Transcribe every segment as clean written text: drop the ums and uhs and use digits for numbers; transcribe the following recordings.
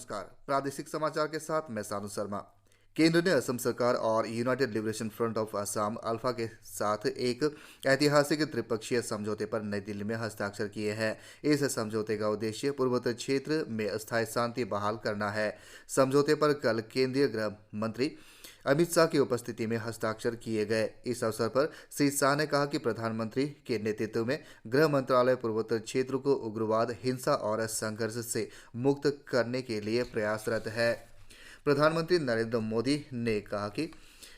नमस्कार। प्रादेशिक समाचार के साथ मैं सानू शर्मा। केंद्र ने असम सरकार और United liberation front of Assam alpha के साथ एक ऐतिहासिक त्रिपक्षीय समझौते पर नई दिल्ली में हस्ताक्षर किए हैं। इस समझौते का उद्देश्य पूर्वोत्तर क्षेत्र में अस्थायी शांति बहाल करना है। समझौते पर कल केंद्रीय गृह मंत्री अमित शाह की उपस्थिति में हस्ताक्षर किए गए। इस अवसर पर श्री शाह ने कहा कि प्रधानमंत्री के नेतृत्व में गृह मंत्रालय पूर्वोत्तर क्षेत्र को उग्रवाद, हिंसा और संघर्ष से मुक्त करने के लिए प्रयासरत है। प्रधानमंत्री नरेंद्र मोदी ने कहा कि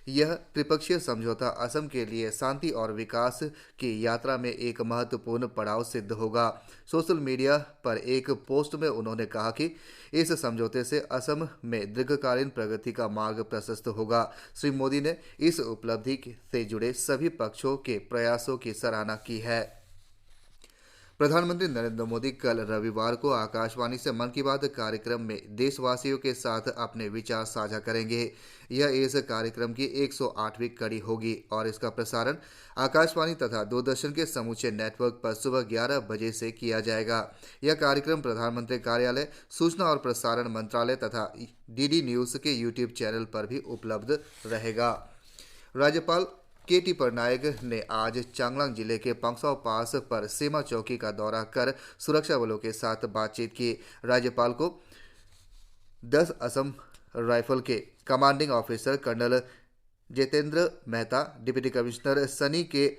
यह त्रिपक्षीय समझौता असम के लिए शांति और विकास की यात्रा में एक महत्वपूर्ण पड़ाव सिद्ध होगा। सोशल मीडिया पर एक पोस्ट में उन्होंने कहा कि इस समझौते से असम में दीर्घकालीन प्रगति का मार्ग प्रशस्त होगा। श्री मोदी ने इस उपलब्धि से जुड़े सभी पक्षों के प्रयासों की सराहना की है। प्रधानमंत्री नरेंद्र मोदी कल रविवार को आकाशवाणी से मन की बात कार्यक्रम में देशवासियों के साथ अपने विचार साझा करेंगे। यह इस कार्यक्रम की 108वीं कड़ी होगी और इसका प्रसारण आकाशवाणी तथा दूरदर्शन के समूचे नेटवर्क पर सुबह 11 बजे से किया जाएगा। यह कार्यक्रम प्रधानमंत्री कार्यालय, सूचना और प्रसारण मंत्रालय तथा डीडी न्यूज़ के यूट्यूब चैनल पर भी उपलब्ध रहेगा। राज्यपाल के.टी. पटनायक ने आज चांगलांग जिले के पंगसाउ पास पर सीमा चौकी का दौरा कर सुरक्षा बलों के साथ बातचीत की। राज्यपाल को 10 असम राइफल के commanding officer colonel Jitendra Mehta, deputy commissioner Sunny K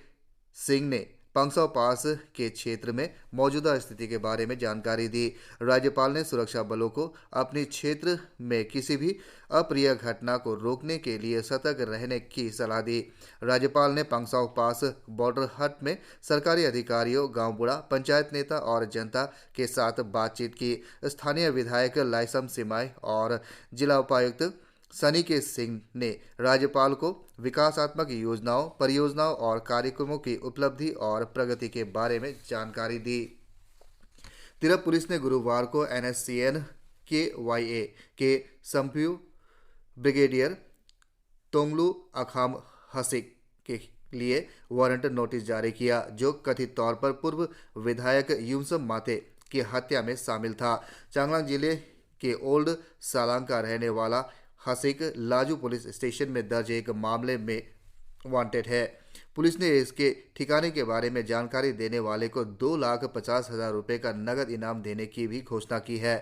Singh ने पंगसाउ पास के क्षेत्र में मौजूदा स्थिति के बारे में जानकारी दी। राज्यपाल ने सुरक्षा बलों को अपने क्षेत्र में किसी भी अप्रिय घटना को रोकने के लिए सतर्क रहने की सलाह दी। राज्यपाल ने पंगसाउ पास बॉर्डर हट में सरकारी अधिकारियों, गांव बूढ़ा, पंचायत नेता और जनता के साथ बातचीत की। स्थानीय विधायक लाइसम सिमाई और जिला उपायुक्त सनी के सिंह ने राज्यपाल को विकासात्मक योजनाओं, परियोजनाओं और कार्यक्रमों की उपलब्धि और प्रगति के बारे में जानकारी दी। तिरप पुलिस ने गुरुवार को NSCN KYA के संप्यू ब्रिगेडियर तोंगलू अखाम हसिक के लिए वारंट नोटिस जारी किया, जो कथित तौर पर पूर्व विधायक यूमसम माते की हत्या में शामिल था। चांगलांग जिले के ओल्ड सालांग का रहने वाला हसिक लाजू पुलिस स्टेशन में दर्ज एक मामले में वांटेड है। पुलिस ने इसके ठिकाने के बारे में जानकारी देने वाले को 2,50,000 रुपये का नगद इनाम देने की भी घोषणा की है।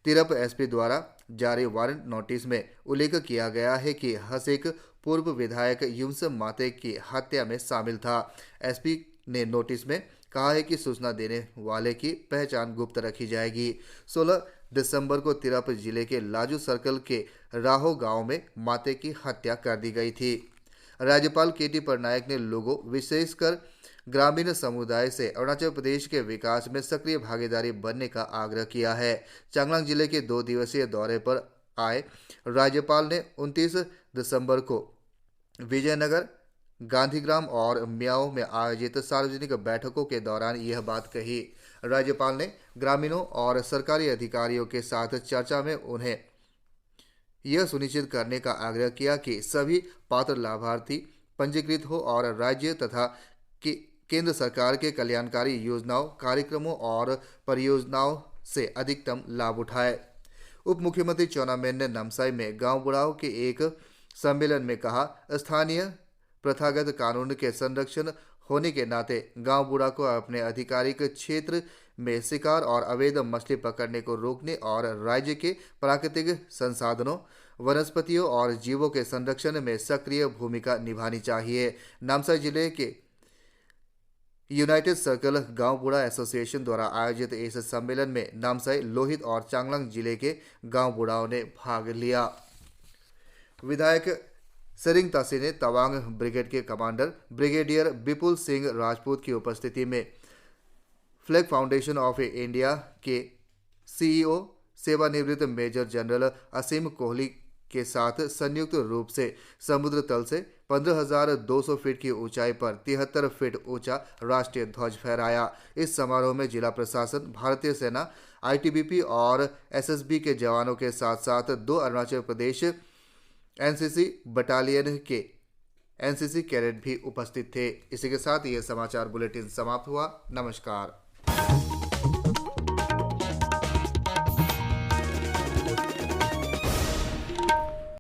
तिरप SP द्वारा जारी वारंट नोटिस में उल्लेख किया गया है कि हसिक पूर्व विधायक यूमसम माते की हत्या में शामिल था। SP ने नोटिस में कहा है कि सूचना देने वाले की पहचान गुप्त रखी जाएगी। 16 दिसंबर को तिरप जिले के लाजू सर्कल के राहो गांव में माते की हत्या कर दी गई थी। राज्यपाल के.टी. पटनायक ने लोगों, विशेषकर ग्रामीण समुदाय से अरुणाचल प्रदेश के विकास में सक्रिय भागीदारी बनने का आग्रह किया है। चांगलांग जिले के 2 दिवसीय दौरे पर आए राज्यपाल ने 29 दिसंबर को विजयनगर, गांधीग्राम और मियाओ में आयोजित सार्वजनिक बैठकों के दौरान यह बात कही। राज्यपाल ने ग्रामीणों और सरकारी अधिकारियों के साथ चर्चा में उन्हें यह सुनिश्चित करने का आग्रह किया कि सभी पात्र लाभार्थी पंजीकृत हो और राज्य तथा केंद्र सरकार के कल्याणकारी योजनाओं, कार्यक्रमों और परियोजनाओं से अधिकतम लाभ उठाए। उप मुख्यमंत्री चाउना मेन ने नामसाई में गांव बुढ़ाओं के एक सम्मेलन में कहा, स्थानीय प्रथागत कानून के संरक्षण होने के नाते गांव बूढ़ा को अपने आधिकारिक क्षेत्र में शिकार और अवैध मछली पकड़ने को रोकने और राज्य के प्राकृतिक संसाधनों, वनस्पतियों और जीवों के संरक्षण में सक्रिय भूमिका निभानी चाहिए। नामसाई जिले के यूनाइटेड सर्कल गांव बूढ़ा एसोसिएशन द्वारा आयोजित इस सम्मेलन में नामसाई, लोहित और चांगलांग जिले के गांव बूढ़ाओं ने भाग लिया। विधायक सेरिंग तासी ने तवांग ब्रिगेड के कमांडर ब्रिगेडियर विपुल सिंह राजपूत की उपस्थिति में फ्लैग फाउंडेशन ऑफ इंडिया के CEO सेवानिवृत्त मेजर जनरल असीम कोहली के साथ संयुक्त रूप से समुद्र तल से 15,200 फीट की ऊंचाई पर 73 फीट ऊंचा राष्ट्रीय ध्वज फहराया। इस समारोह में जिला प्रशासन, भारतीय सेना, ITBP और SSB के जवानों के साथ साथ 2 अरुणाचल प्रदेश NCC बटालियन के NCC कैडेट भी उपस्थित थे। इसी के साथ ये समाचार बुलेटिन समाप्त हुआ। नमस्कार।